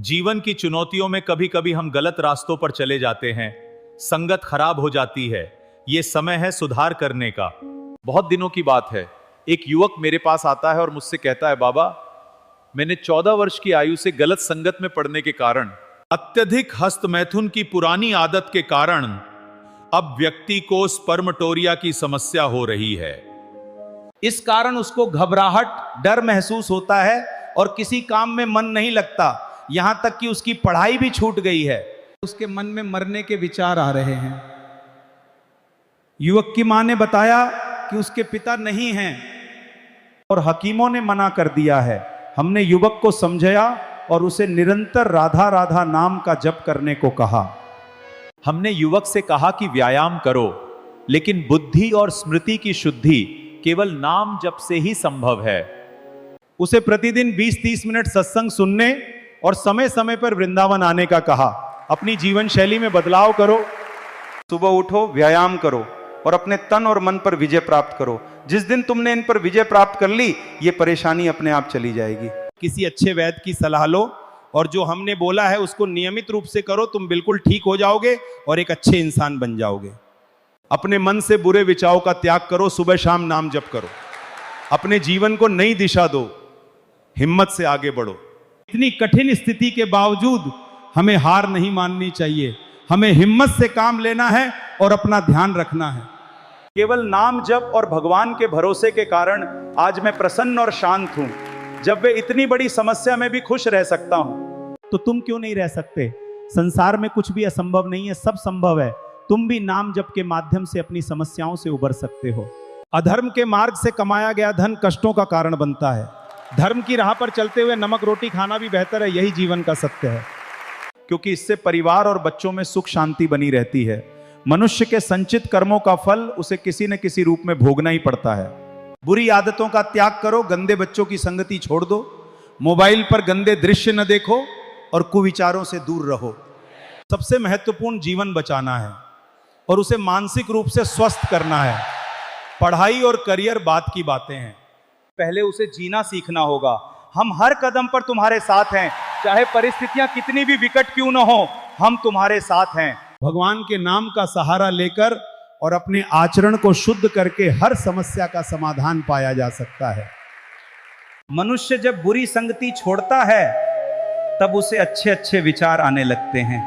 जीवन की चुनौतियों में कभी कभी हम गलत रास्तों पर चले जाते हैं, संगत खराब हो जाती है। यह समय है सुधार करने का। बहुत दिनों की बात है, एक युवक मेरे पास आता है और मुझसे कहता है, बाबा मैंने 14 वर्ष की आयु से गलत संगत में पड़ने के कारण, अत्यधिक हस्त मैथुन की पुरानी आदत के कारण अब व्यक्ति को स्पर्मटोरिया की समस्या हो रही है। इस कारण उसको घबराहट, डर महसूस होता है और किसी काम में मन नहीं लगता, यहां तक कि उसकी पढ़ाई भी छूट गई है। उसके मन में मरने के विचार आ रहे हैं। युवक की मां ने बताया कि उसके पिता नहीं हैं और हकीमों ने मना कर दिया है। हमने युवक को समझाया और उसे निरंतर राधा राधा नाम का जप करने को कहा। हमने युवक से कहा कि व्यायाम करो, लेकिन बुद्धि और स्मृति की शुद्धि केवल नाम जप से ही संभव है। उसे प्रतिदिन 20-30 मिनट सत्संग सुनने और समय समय पर वृंदावन आने का कहा। अपनी जीवन शैली में बदलाव करो, सुबह उठो, व्यायाम करो और अपने तन और मन पर विजय प्राप्त करो। जिस दिन तुमने इन पर विजय प्राप्त कर ली, ये परेशानी अपने आप चली जाएगी। किसी अच्छे वैद्य की सलाह लो और जो हमने बोला है उसको नियमित रूप से करो, तुम बिल्कुल ठीक हो जाओगे और एक अच्छे इंसान बन जाओगे। अपने मन से बुरे विचारों का त्याग करो, सुबह शाम नाम जप करो, अपने जीवन को नई दिशा दो, हिम्मत से आगे बढ़ो। इतनी कठिन स्थिति के बावजूद हमें हार नहीं माननी चाहिए। हमें हिम्मत से काम लेना है और अपना ध्यान रखना है। केवल नाम जप और भगवान के भरोसे के कारण आज मैं प्रसन्न और शांत हूं। जब वे इतनी बड़ी समस्या में भी खुश रह सकता हूं, तो तुम क्यों नहीं रह सकते? संसार में कुछ भी असंभव नहीं है, सब संभव है। तुम भी नाम जप के माध्यम से अपनी समस्याओं से उबर सकते हो। अधर्म के मार्ग से कमाया गया धन कष्टों का कारण बनता है। धर्म की राह पर चलते हुए नमक रोटी खाना भी बेहतर है, यही जीवन का सत्य है, क्योंकि इससे परिवार और बच्चों में सुख शांति बनी रहती है। मनुष्य के संचित कर्मों का फल उसे किसी न किसी रूप में भोगना ही पड़ता है। बुरी आदतों का त्याग करो, गंदे बच्चों की संगति छोड़ दो, मोबाइल पर गंदे दृश्य न देखो और कुविचारों से दूर रहो। सबसे महत्वपूर्ण जीवन बचाना है और उसे मानसिक रूप से स्वस्थ करना है। पढ़ाई और करियर बात की बातें हैं, पहले उसे जीना सीखना होगा। हम हर कदम पर तुम्हारे साथ हैं, चाहे परिस्थितियां कितनी भी विकट क्यों न हो, हम तुम्हारे साथ हैं। भगवान के नाम का सहारा लेकर और अपने आचरण को शुद्ध करके हर समस्या का समाधान पाया जा सकता है। मनुष्य जब बुरी संगति छोड़ता है, तब उसे अच्छे अच्छे विचार आने लगते हैं।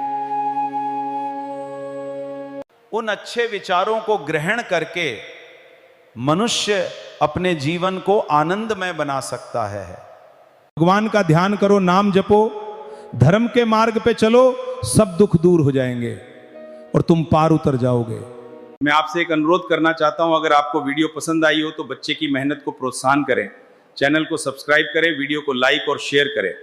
उन अच्छे विचारों को ग्रहण करके मनुष्य अपने जीवन को आनंदमय बना सकता है। भगवान का ध्यान करो, नाम जपो, धर्म के मार्ग पे चलो, सब दुख दूर हो जाएंगे और तुम पार उतर जाओगे। मैं आपसे एक अनुरोध करना चाहता हूं, अगर आपको वीडियो पसंद आई हो तो बच्चे की मेहनत को प्रोत्साहन करें, चैनल को सब्सक्राइब करें, वीडियो को लाइक और शेयर करें।